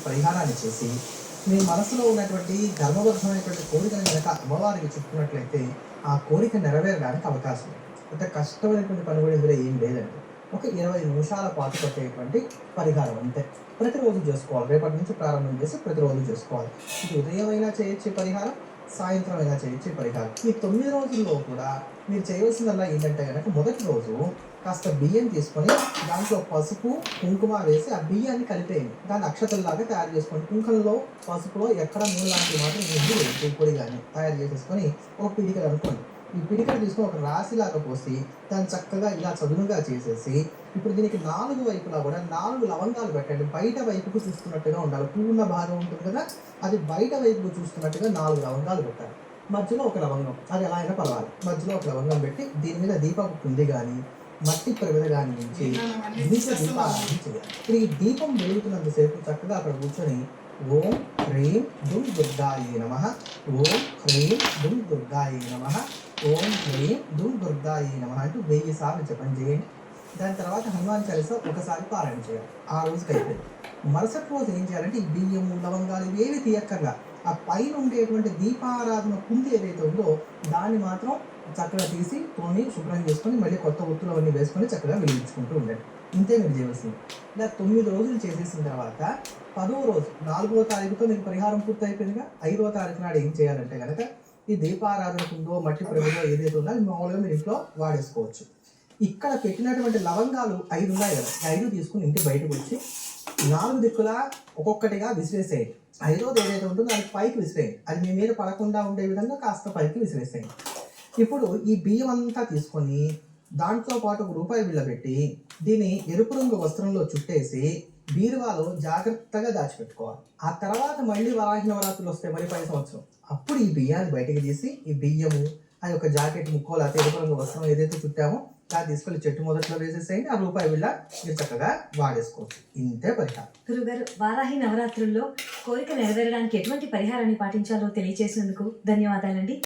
పరిహారాన్ని చేసి మీ మనసులో ఉన్నటువంటి ధర్మబద్ధమైనటువంటి కోరికను కనుక అమ్మవారికి చెప్పుకున్నట్లయితే ఆ కోరిక నెరవేరడానికి అవకాశం ఉంది. అంత కష్టమైనటువంటి పని కూడా ఇందులో ఏం లేదండి. ఒక 20 నిమిషాల పాటు పట్టేటువంటి పరిహారం అంతే. ప్రతిరోజు చేసుకోవాలి. రేపటి నుంచి ప్రారంభం చేసి ప్రతిరోజు చేసుకోవాలి. ఇది ఉదయం అయినా చేయొచ్చు ఈ పరిహారం, సాయంత్రం అయినా చేయొచ్చు ఈ పరిహారం. ఈ 9 రోజుల్లో కూడా మీరు చేయవలసిందల్లా ఏంటంటే కనుక మొదటి రోజు కాస్త బియ్యం తీసుకొని దాంట్లో పసుపు కుంకుమ వేసి ఆ బియ్యాన్ని కలిపేయండి. దాన్ని అక్షతల్లాగా తయారు చేసుకోండి. కుంకుమలో పసుపులో ఎక్కడ నూనె లాంటివి మాత్రం ముందు వేసి పొడి కానీ తయారు చేసేసుకొని ఒక పిడికలు అనుకోండి. ఈ పిడికలు తీసుకొని ఒక రాశిలాగా పోసి దాన్ని చక్కగా ఇలా చదునుగా చేసేసి ఇప్పుడు దీనికి 4 వైపులా కూడా 4 లవంగాలు పెట్టండి. బయట వైపుకు చూస్తున్నట్టుగా ఉండాలి. పూర్ణ భాగం ఉంటుంది కదా, అది బయట వైపుకు చూస్తున్నట్టుగా 4 లవంగాలు పెట్టాలి. మధ్యలో ఒక లవంగం, అది ఎలా అయినా పర్వాలి. మధ్యలో ఒక లవంగం పెట్టి దీని మీద దీపపు కుంది కానీ మట్టి ప్రమిద కానీ నుంచి దీపారాధన చేయాలి. ఇప్పుడు ఈ దీపం వెలుగుతున్నంతసేపు చక్కగా అక్కడ కూర్చొని ఓం హ్రీం దుం దుర్గాయే నమః, ఓం హ్రీం దుం దుర్గాయే నమః, ఓం హ్రీం దుం దుర్గాయే నమః అంటూ 1000 సార్లు జపం చేయండి. దాని తర్వాత హనుమాన్ చాలీసా ఒకసారి పారాయణ చేయాలి. ఆ రోజుకి అయిపోయింది. మరుసటి రోజు ఏం చేయాలంటే ఈ బియ్యము లవంగాలు ఇవేవి తీయక్కర్లా, ఆ పైన ఉండేటువంటి దీపారాధన కుంది ఏదైతే ఉందో దాన్ని మాత్రం చక్కగా తీసి తోని శుభ్రం చేసుకొని మళ్ళీ కొత్త ఒత్తులు అవన్నీ వేసుకొని చక్కగా వెలిగించుకుంటూ ఉండండి. ఇంతే మీరు చేయవలసింది. ఇలా 9 రోజులు చేసేసిన తర్వాత 10వ రోజు 4వ తారీఖుతో మీకు పరిహారం పూర్తి అయిపోయిందిగా. 5వ తారీఖు నాడు ఏం చేయాలంటే కనుక ఈ దీపారాధన కుందో మట్టి ప్రమిదో ఏదైతే ఉందో అది మామూలుగా మీరు ఇంట్లో వాడేసుకోవచ్చు. ఇక్కడ పెట్టినటువంటి లవంగాలు 5 ఉన్నాయి కదా, 5 తీసుకుని ఇంటి బయటకు వచ్చి 4 దిక్కులా ఒక్కొక్కటిగా విసిరేసేయండి. 5వది ఏదైతే ఉంటుందో దానికి పైకి విసిరేయండి. అది మీ మీద పడకుండా ఉండే విధంగా కాస్త పైకి విసిరేసేయండి. ఇప్పుడు ఈ బియ్యం అంతా తీసుకొని దాంట్లో పాటు ₹1 బిళ్ళ పెట్టి దీన్ని ఎరుపు రంగు వస్త్రంలో చుట్టేసి బీరువాలో జాగ్రత్తగా దాచిపెట్టుకోవాలి. ఆ తర్వాత మళ్ళీ వరాహి నవరాత్రులు వస్తాయి మరి 10 సంవత్సరం. అప్పుడు ఈ బియ్యాన్ని బయటకు తీసి ఈ బియ్యము ఆ యొక్క జాకెట్ ముక్కో లేకపోతే ఎరుపు రంగు వస్త్రం ఏదైతే చుట్టామో దాన్ని తీసుకొని చెట్టు మొదట్లో వేసేసేయండి. ఆ ₹1 బిళ్ళ మీరు చక్కగా వాడేసుకోవచ్చు. ఇంతే పరిహారం. గురుగారు, వారాహి నవరాత్రుల్లో కోరిక నెరవేరడానికి ఎటువంటి పరిహారాన్ని పాటించాలో తెలియజేసినందుకు ధన్యవాదాలండి.